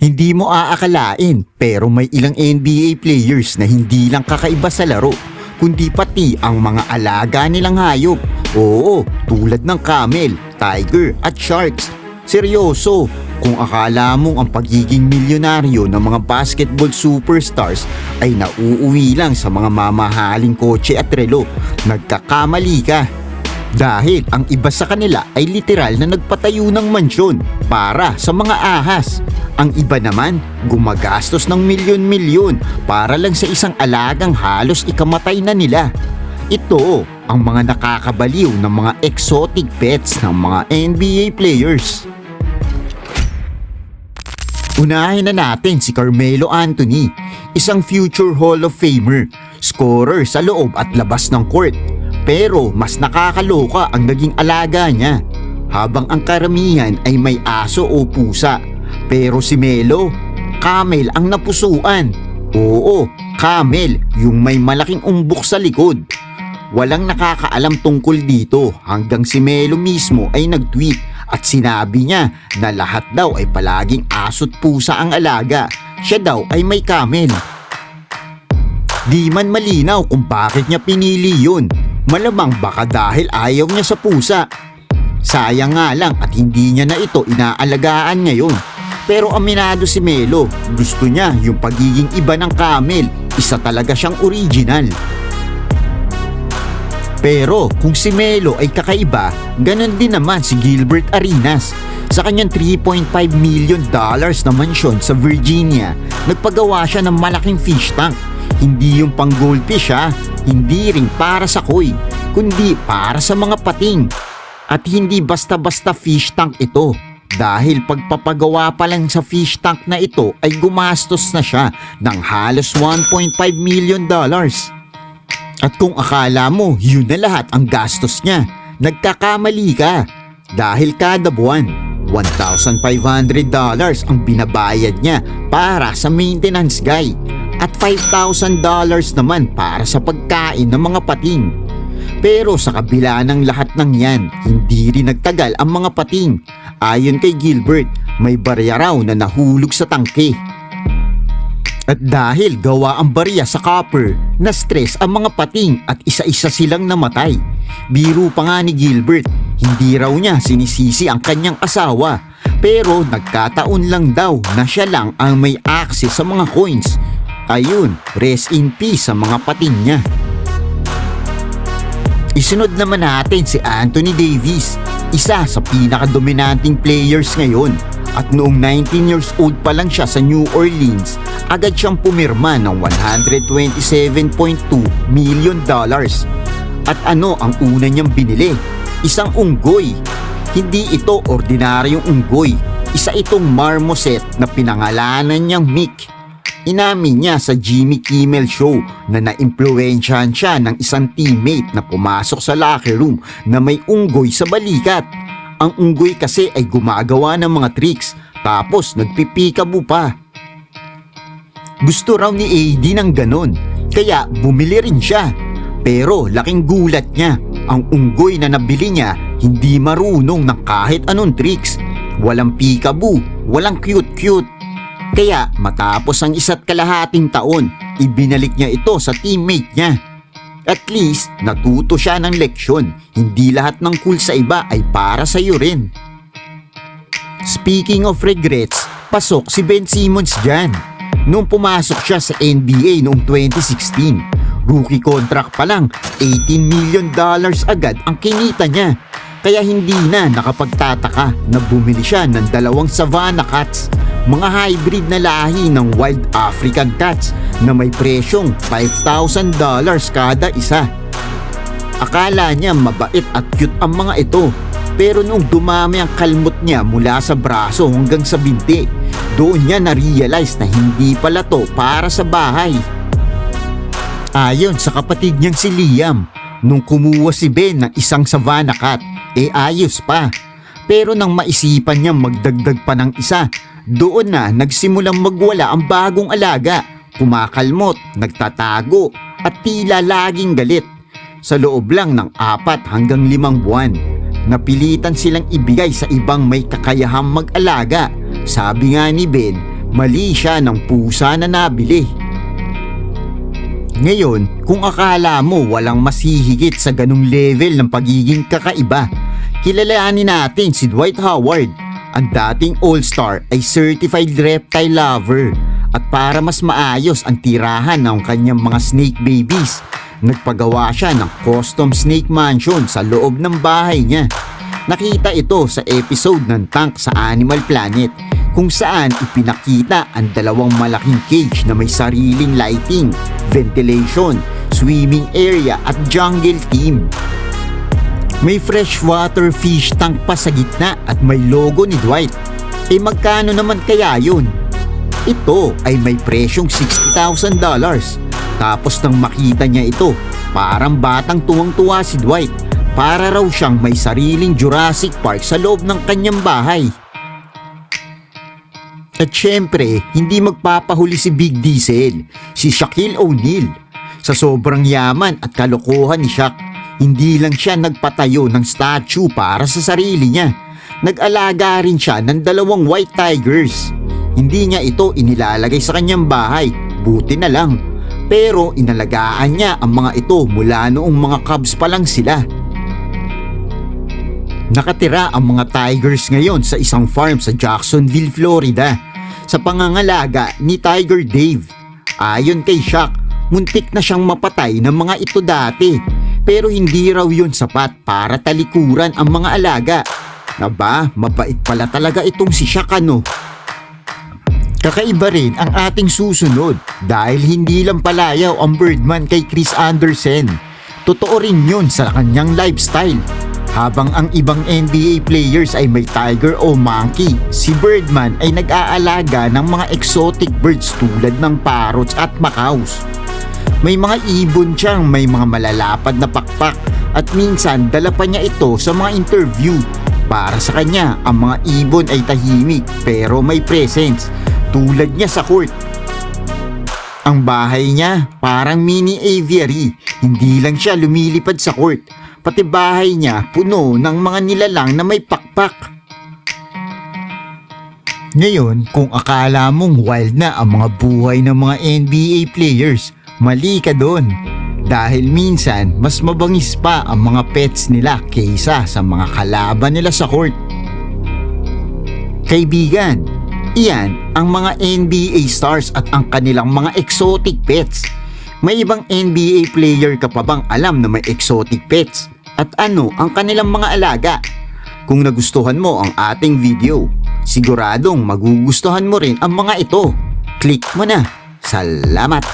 Hindi mo aakalain pero may ilang NBA players na hindi lang kakaiba sa laro, kundi pati ang mga alaga nilang hayop. Oo, tulad ng camel, tiger at sharks. Seryoso, kung akala mong ang pagiging milyonaryo ng mga basketball superstars ay nauuwi lang sa mga mamahaling kotse at relo, nagkakamali ka. Dahil ang iba sa kanila ay literal na nagpatayo ng mansyon para sa mga ahas. Ang iba naman gumagastos ng milyon-milyon para lang sa isang alagang halos ikamatay na nila. Ito ang mga nakakabaliw ng mga exotic pets ng mga NBA players. Unahin na natin si Carmelo Anthony, isang future Hall of Famer, scorer sa loob at labas ng court. Pero mas nakakaloka ang naging alaga niya, habang ang karamihan ay may aso o pusa. Pero si Melo, camel ang napusuan. Oo, camel, yung may malaking umbok sa likod. Walang nakakaalam tungkol dito hanggang si Melo mismo ay nag-tweet at sinabi niya na lahat daw ay palaging aso't pusa ang alaga. Siya daw ay may camel. Di man malinaw kung bakit niya pinili yun. Malamang baka dahil ayaw niya sa pusa. Sayang nga lang at hindi niya na ito inaalagaan ngayon. Pero aminado si Melo, gusto niya yung pagiging iba ng camel. Isa talaga siyang original. Pero kung si Melo ay kakaiba, ganun din naman si Gilbert Arenas. Sa kanyang $3.5 million na mansyon sa Virginia, nagpagawa siya ng malaking fish tank. Hindi yung pang goldfish hindi rin para sa koi, kundi para sa mga pating. At hindi basta-basta fish tank ito, dahil pagpapagawa pa lang sa fish tank na ito ay gumastos na siya ng halos $1.5 million. At kung akala mo yun na lahat ang gastos niya, nagkakamali ka. Dahil kada buwan, $1,500 ang binabayad niya para sa maintenance guy at $5,000 naman para sa pagkain ng mga pating. Pero sa kabila ng lahat ng yan, hindi rin nagtagal ang mga pating. Ayon kay Gilbert, may barya raw na nahulog sa tangke. At dahil gawa ang barya sa copper, na-stress ang mga pating at isa-isa silang namatay. Biro pa nga ni Gilbert, hindi raw niya sinisisi ang kanyang asawa. Pero nagkataon lang daw na siya lang ang may access sa mga coins. Ayun, rest in peace sa mga pating niya. Isunod naman natin si Anthony Davis, isa sa pinakadominanting players ngayon. At noong 19 years old pa lang siya sa New Orleans, agad siyang pumirma ng $127.2 million. At ano ang una niyang binili? Isang unggoy. Hindi ito ordinaryong unggoy. Isa itong marmoset na pinangalanan niyang Mick. Inamin niya sa Jimmy Kimmel Show na naimpluwensyahan siya ng isang teammate na pumasok sa locker room na may unggoy sa balikat. Ang unggoy kasi ay gumagawa ng mga tricks, tapos nagpipikabo pa. Gusto raw ni AD ng ganon, kaya bumili rin siya. Pero laking gulat niya, ang unggoy na nabili niya hindi marunong ng kahit anong tricks. Walang peekaboo, walang cute-cute. Kaya matapos ang 1.5 taon, ibinalik niya ito sa teammate niya. At least natuto siya ng leksyon, hindi lahat ng cool sa iba ay para sa iyo rin. Speaking of regrets, pasok si Ben Simmons dyan. Nung pumasok siya sa NBA noong 2016, rookie contract pa lang, $18 million agad ang kinita niya. Kaya hindi na nakapagtataka na bumili siya ng 2 Savannah Cats, mga hybrid na lahi ng Wild African Cats na may presyong $5,000 kada isa. Akala niya mabait at cute ang mga ito, pero nung dumami ang kalmot niya mula sa braso hanggang sa binti, doon niya na-realize na hindi pala to para sa bahay. Ayon sa kapatid niyang si Liam, nung kumuha si Ben ng isang Savannah Cat, ayos pa. Pero nang maisipan niya magdagdag pa ng isa, doon na nagsimulang magwala ang bagong alaga. Kumakalmot, nagtatago, at tila laging galit. Sa loob lang ng 4 hanggang 5 buwan, napilitan silang ibigay sa ibang may kakayahang mag-alaga. Sabi nga ni Ben, mali siya ng pusa na nabili. Ngayon, kung akala mo walang masihigit sa ganung level ng pagiging kakaiba, kilalanin natin si Dwight Howard. Ang dating all-star ay certified reptile lover, at para mas maayos ang tirahan ng kanyang mga snake babies, nagpagawa siya ng custom snake mansion sa loob ng bahay niya. Nakita ito sa episode ng Tank sa Animal Planet, kung saan ipinakita ang dalawang malaking cage na may sariling lighting, ventilation, swimming area at jungle theme. May freshwater fish tank pa sa gitna at may logo ni Dwight. Magkano naman kaya yun? Ito ay may presyong $60,000. Tapos nang makita niya ito, parang batang tuwang-tuwa si Dwight. Para raw siyang may sariling Jurassic Park sa loob ng kanyang bahay. At syempre, hindi magpapahuli si Big Diesel, si Shaquille O'Neal. Sa sobrang yaman at kalokohan ni Shaq, hindi lang siya nagpatayo ng statue para sa sarili niya. Nag-alaga rin siya ng 2 white tigers. Hindi niya ito inilalagay sa kanyang bahay, buti na lang. Pero inalagaan niya ang mga ito mula noong mga cubs pa lang sila. Nakatira ang mga tigers ngayon sa isang farm sa Jacksonville, Florida, sa pangangalaga ni Tiger Dave. Ayon kay Shaq, muntik na siyang mapatay ng mga ito dati, pero hindi raw yun sapat para talikuran ang mga alaga. Aba, mabait pala talaga itong si Shaq ano. Kakaiba rin ang ating susunod dahil hindi lang palayaw ang Birdman kay Chris Andersen. Totoo rin yun sa kanyang lifestyle. Habang ang ibang NBA players ay may tiger o monkey, si Birdman ay nag-aalaga ng mga exotic birds tulad ng parrots at macaws. May mga ibon siyang may mga malalapad na pakpak at minsan dala pa niya ito sa mga interview. Para sa kanya, ang mga ibon ay tahimik pero may presence, tulad niya sa court. Ang bahay niya parang mini aviary, hindi lang siya lumilipad sa court. Pati bahay niya puno ng mga nilalang na may pakpak. Ngayon, kung akala mong wild na ang mga buhay ng mga NBA players, mali ka doon. Dahil minsan, mas mabangis pa ang mga pets nila kaysa sa mga kalaban nila sa court. Kaibigan, iyan ang mga NBA stars at ang kanilang mga exotic pets. May ibang NBA player ka pa bang alam na may exotic pets? At ano ang kanilang mga alaga? Kung nagustuhan mo ang ating video, siguradong magugustuhan mo rin ang mga ito. Click mo na. Salamat!